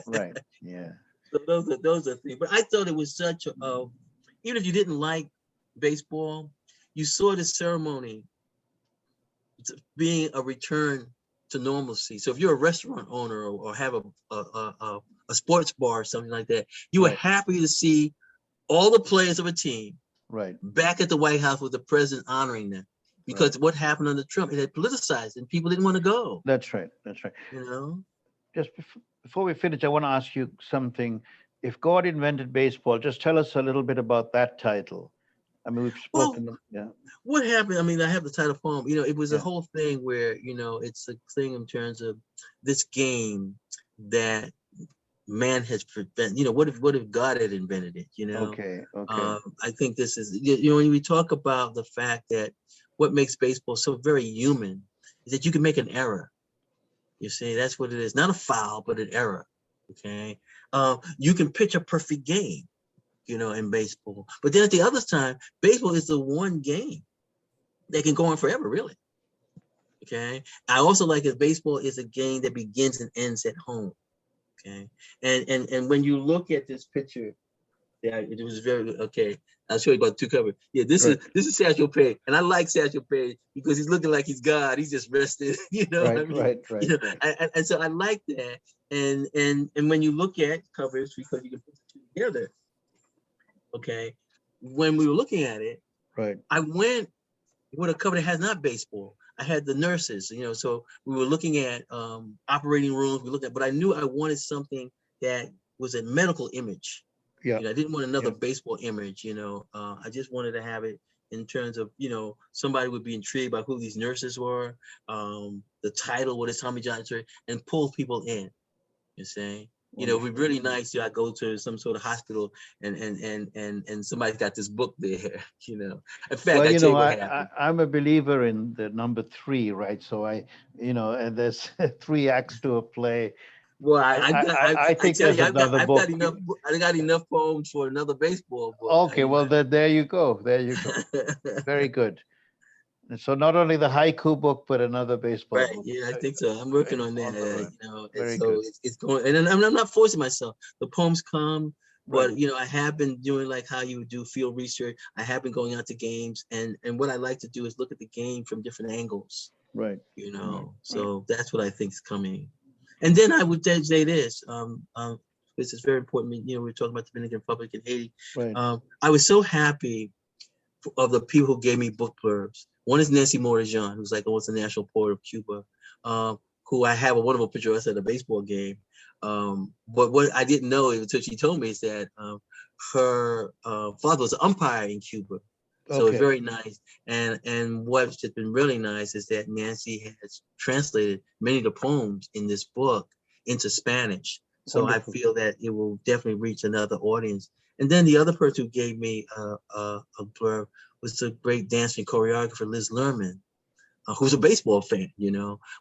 Right. Yeah. So those are things. But I thought it was such a, even if you didn't like baseball, you saw the ceremony being a return to normalcy. So if you're a restaurant owner or have a sports bar or something like that, you were Right. happy to see all the players of a team Right. back at the White House with the president honoring them. Right. Because what happened under Trump, it had politicized and people didn't want to go, That's right. That's right. you know? Just before we finish, I want to ask you something. If God invented baseball, just tell us a little bit about that title. I mean, we've Well, spoken. Yeah. what happened? I mean, I have the title poem. It was a Yeah. whole thing where, it's a thing in terms of this game that man has prevented. What if God had invented it? Okay. Okay. I think this is, when we talk about the fact that what makes baseball so very human is that you can make an error. You see, that's what it is. Not a foul, but an error. Okay. You can pitch a perfect game, in baseball. But then at the other time, baseball is the one game that can go on forever, really. Okay. I also like that baseball is a game that begins and ends at home. Okay. And when you look at this picture, yeah, it was very good. Okay. I'll show you about two covers. Yeah, this is Satchel Paige. And I like Satchel Paige because he's looking like he's God. He's just rested, Right, I mean? right. And so I like that. And when you look at covers, because you can put the two together, okay, when we were looking at it, Right. I went with a cover that has not baseball. I had the nurses, so we were looking at operating rooms. We looked at, but I knew I wanted something that was a medical image. Yeah. I didn't want another baseball image. I just wanted to have it in terms of, somebody would be intrigued by who these nurses were, the title, what is Tommy John, and pull people in. You see, it'd be really nice. I go to some sort of hospital and somebody's got this book there. In fact, well, I'm a believer in the number 3, right? So and there's 3 acts to a play. Well, I think there's another book. I got enough poems for another baseball book. Okay, well, there you go. Very good. And so not only the haiku book, but another baseball book. Yeah, I think so. I'm working on that. Very so good. It's going, and I'm not forcing myself. The poems come, but I have been doing like how you would do field research. I have been going out to games, and what I like to do is look at the game from different angles. Right. So that's what I think is coming. And then I would say this. This is very important. We're talking about the Dominican Republic and Haiti. Right. I was so happy of the people who gave me book blurbs. One is Nancy Morajan, who's like almost a national poet of Cuba, who I have a wonderful picture of us at a baseball game. But what I didn't know until she told me is that her father was an umpire in Cuba. So it's very nice. And what's just been really nice is that Nancy has translated many of the poems in this book into Spanish. So wonderful. I feel that it will definitely reach another audience. And then the other person who gave me a blurb was the great dancer and choreographer Liz Lerman, who's a baseball fan,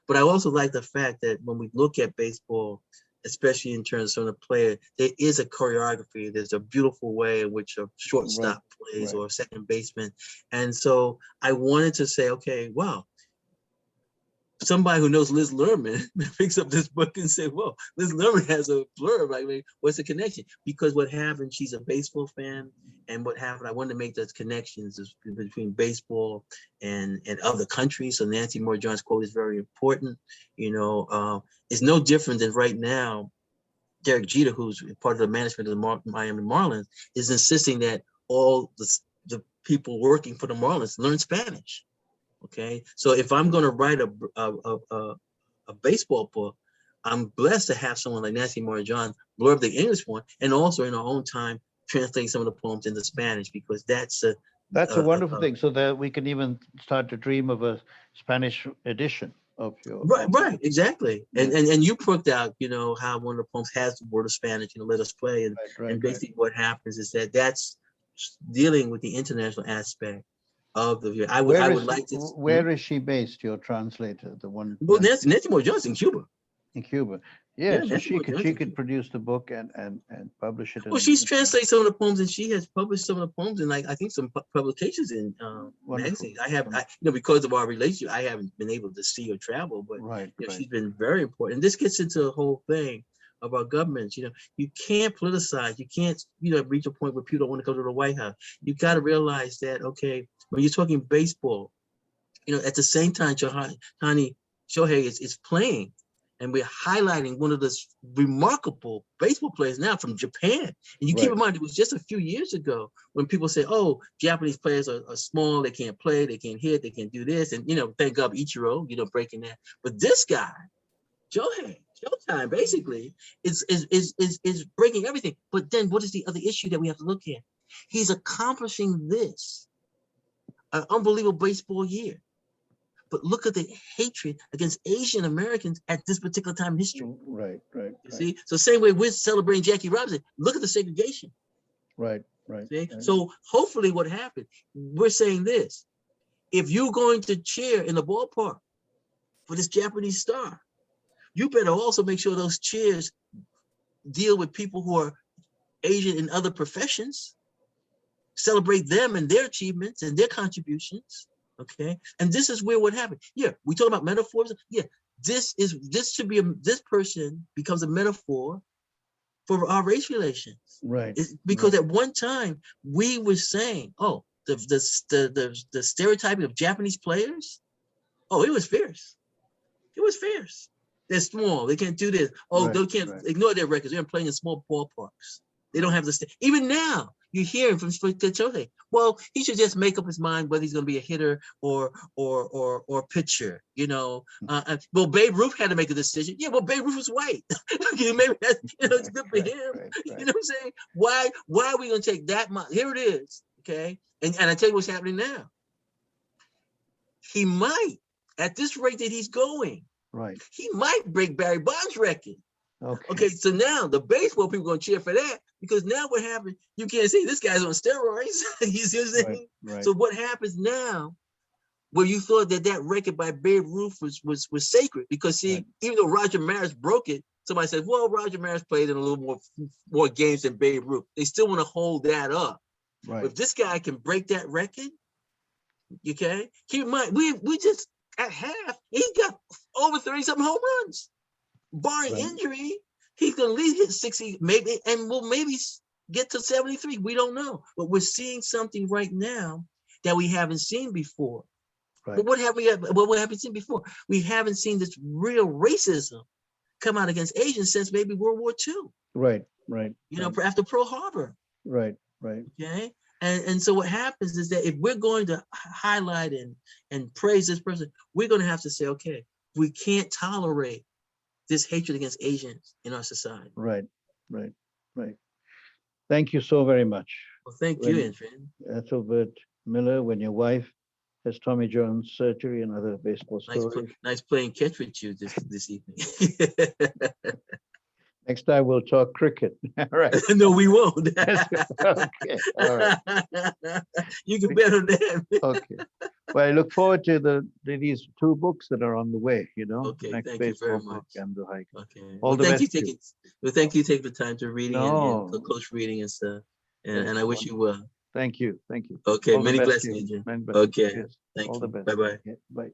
But I also like the fact that when we look at baseball, especially in terms of the player, there is a choreography. There's a beautiful way in which a shortstop plays or a second baseman. And so I wanted to say, okay, wow, somebody who knows Liz Lerman picks up this book and say, well, Liz Lerman has a blurb. I mean, what's the connection? Because what happened, she's a baseball fan. And what happened, I wanted to make those connections between baseball and other countries. So Nancy Morajan's quote is very important. It's no different than right now, Derek Jeter, who's part of the management of the Miami Marlins, is insisting that all the people working for the Marlins learn Spanish. Okay, so if I'm going to write a baseball book, I'm blessed to have someone like Nancy Morajan blurb the English one, and also in our own time translate some of the poems into Spanish, because that's a wonderful thing. So that we can even start to dream of a Spanish edition of your right, exactly. And you put out, how one of the poems has the word of Spanish, let us play, and basically what happens is that's dealing with the international aspect of the. I would like to. Where is she based? Your translator, the one. Well, Nancy Morajan's in Cuba. In Cuba, so she could produce the book and publish it. Well, she's translated some of the poems, and she has published some of the poems in I think some publications in magazines. Because of our relationship, I haven't been able to see her travel, but she's been very important. And this gets into the whole thing of our governments. You can't politicize. You can't reach a point where people don't want to go to the White House. You got to realize that, okay, when you're talking baseball, at the same time, Shohei is playing, and we're highlighting one of the remarkable baseball players now from Japan. And you keep in mind, it was just a few years ago when people say, oh, Japanese players are small, they can't play, they can't hit, they can't do this. And, thank God, Ichiro, breaking that. But this guy, Showtime, basically, is breaking everything. But then what is the other issue that we have to look at? He's accomplishing this, an unbelievable baseball year. But look at the hatred against Asian Americans at this particular time in history. Right. You see? So same way we're celebrating Jackie Robinson, look at the segregation. Right. See? So hopefully what happened, we're saying this: if you're going to cheer in the ballpark for this Japanese star, you better also make sure those cheers deal with people who are Asian in other professions, celebrate them and their achievements and their contributions. Okay, and this is where what happened. Yeah, we talk about metaphors. Yeah, this should be this person becomes a metaphor for our race relations. Right. Because at one time we were saying, oh, the stereotyping of Japanese players, oh, it was fierce. It was fierce. They're small. They can't do this. Oh, they can't ignore their records. They're playing in small ballparks. They don't have the even now. You hear him from Chote. Well, he should just make up his mind whether he's going to be a hitter or pitcher. You know, well, Babe Ruth had to make a decision. Yeah, well, Babe Ruth was white. Maybe that's, it's good for him. You know what I'm saying? Why are we going to take that much? Here it is. Okay, and I tell you what's happening now. He might, at this rate that he's going, he might break Barry Bonds' record. Okay, so now the baseball people are going to cheer for that, because now what happened, you can't say this guy's on steroids. You see what I'm saying? Right. So what happens now, where you thought that record by Babe Ruth was sacred, because see, even though Roger Maris broke it, somebody said, well, Roger Maris played in a little more games than Babe Ruth. They still want to hold that up. Right. But if this guy can break that record, okay, keep in mind, we just at half, he got over 30-something home runs. Barring injury, he's going to at least hit 60, maybe, and we'll maybe get to 73. We don't know. But we're seeing something right now that we haven't seen before. Right. But what have we seen before? We haven't seen this real racism come out against Asians since maybe World War II. Right. You know, after Pearl Harbor. Right. Okay. And so what happens is that if we're going to highlight and praise this person, we're going to have to say, okay, we can't tolerate this hatred against Asians in our society. Right. Thank you so very much. Well, thank you, Indran. Ethelbert Miller, when your wife has Tommy John surgery and other baseball stories. Nice playing catch with you this evening. Next time we'll talk cricket. All right. No, we won't. Okay. All right. You can bet on that. Okay. Well, I look forward to these 2 books that are on the way, you know. Okay, Next thank you very much. And the hike. Okay. All the best. Thank you taking the time to reading and close reading and stuff. And I wish you well. Thank you. Okay, many blessings. Okay. Thank you. Bye-bye. Bye.